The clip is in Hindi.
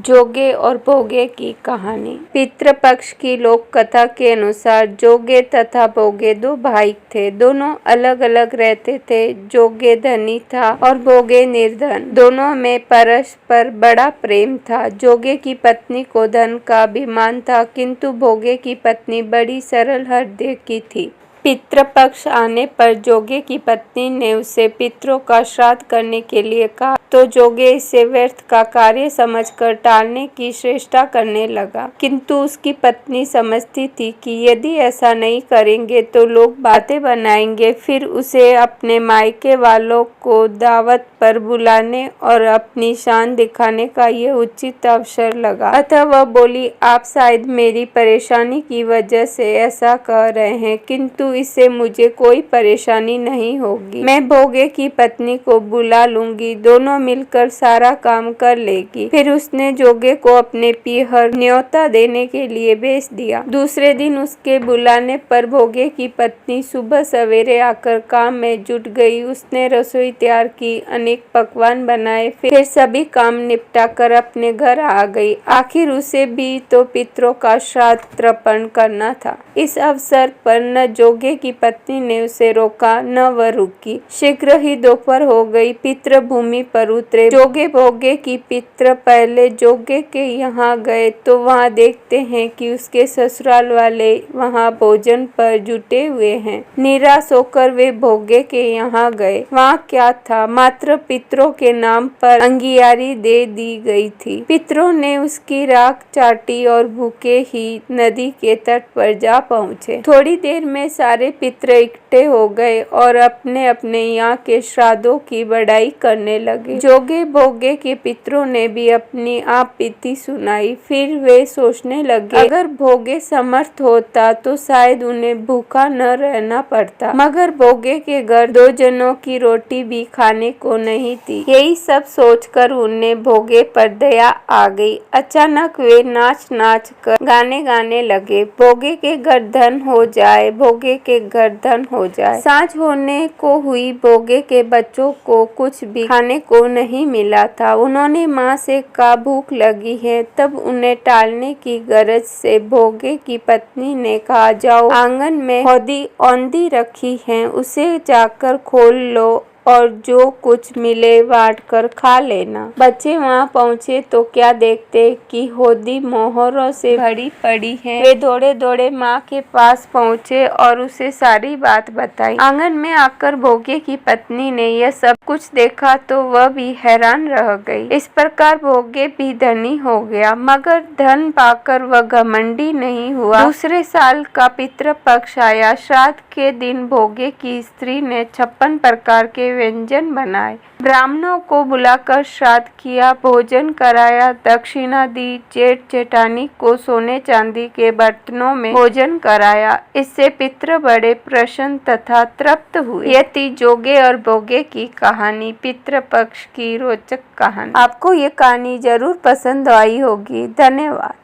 जोगे और भोगे की कहानी। पितृपक्ष की लोक कथा के अनुसार जोगे तथा भोगे दो भाई थे। दोनों अलग अलग रहते थे। जोगे धनी था और भोगे निर्धन। दोनों में परस्पर बड़ा प्रेम था। जोगे की पत्नी को धन का अभिमान था, किंतु भोगे की पत्नी बड़ी सरल हृदय की थी। पितृपक्ष आने पर जोगे की पत्नी ने उसे पितरों का श्राद्ध करने के लिए कहा, तो जोगे इसे व्यर्थ का कार्य समझकर टालने की चेष्टा करने लगा। किंतु उसकी पत्नी समझती थी कि यदि ऐसा नहीं करेंगे तो लोग बातें बनाएंगे। फिर उसे अपने मायके वालों को दावत पर बुलाने और अपनी शान दिखाने का यह उचित अवसर लगा। अतः वह बोली, आप शायद मेरी परेशानी की वजह से ऐसा कह रहे हैं, किंतु इससे मुझे कोई परेशानी नहीं होगी। मैं भोगे की पत्नी को बुला लूंगी, दोनों मिलकर सारा काम कर लेगी। फिर उसने जोगे को अपने पीहर न्योता देने के लिए भेज दिया। दूसरे दिन उसके बुलाने पर भोगे की पत्नी सुबह सवेरे आकर काम में जुट गई। उसने रसोई तैयार की, अनेक पकवान बनाए, फिर सभी काम निपटा कर अपने घर आ गई। आखिर उसे भी तो पितरों का श्राद्ध तर्पण करना था। इस अवसर पर न जोगे की पत्नी ने उसे रोका, न वह रुकी। शीघ्र ही दोपहर हो गई। पितृ भूमि पर उतरे। जोगे भोगे की पितर पहले जोगे के यहाँ गए तो वहाँ देखते हैं कि उसके ससुराल वाले वहाँ भोजन पर जुटे हुए हैं। निराश होकर वे भोगे के यहाँ गए। वहाँ क्या था, मात्र पितरों के नाम पर अंगियारी दे दी गई थी। पितरों ने उसकी राख चाटी और भूखे ही नदी के तट पर जा पहुँचे। थोड़ी देर में सारे पितर इकट्ठे हो गए और अपने अपने यहाँ के श्राद्धों की बड़ाई करने लगे। जोगे भोगे के पितरों ने भी अपनी आप बीती सुनाई। फिर वे सोचने लगे, अगर भोगे समर्थ होता तो शायद उन्हें भूखा न रहना पड़ता, मगर भोगे के घर दो जनों की रोटी भी खाने को नहीं थी। यही सब सोचकर उन्हें भोगे पर दया आ गई। अचानक वे नाच नाच कर गाने गाने लगे, भोगे के घर धन हो जाए, भोगे के घर धन हो जाए। सांझ होने को हुई। भोगे के बच्चों को कुछ भी खाने को नहीं मिला था। उन्होंने माँ से कहा, भूख लगी है। तब उन्हें टालने की गरज से भोगे की पत्नी ने कहा, जाओ, आंगन में हौदी औंधी रखी है, उसे जाकर खोल लो और जो कुछ मिले बांट कर खा लेना। बच्चे वहाँ पहुँचे तो क्या देखते कि हौदी मोहरों से भरी पड़ी है। वे दौड़े दौड़े माँ के पास पहुँचे और उसे सारी बात बताई। आंगन में आकर भोगे की पत्नी ने यह सब कुछ देखा तो वह भी हैरान रह गई। इस प्रकार भोगे भी धनी हो गया, मगर धन पाकर वह घमंडी नहीं हुआ। दूसरे साल का पितृपक्ष आया। श्राद्ध के दिन भोगे की स्त्री ने 56 प्रकार के व्यंजन बनाए। ब्राह्मणों को बुलाकर श्राद्ध किया, भोजन कराया, दक्षिणा दी। जेठ जेठानी को सोने चांदी के बर्तनों में भोजन कराया। इससे पितृ बड़े प्रसन्न तथा तृप्त हुए। यह थी जोगे और भोगे की कहानी, पितृपक्ष की रोचक कहानी। आपको ये कहानी जरूर पसंद आई होगी। धन्यवाद।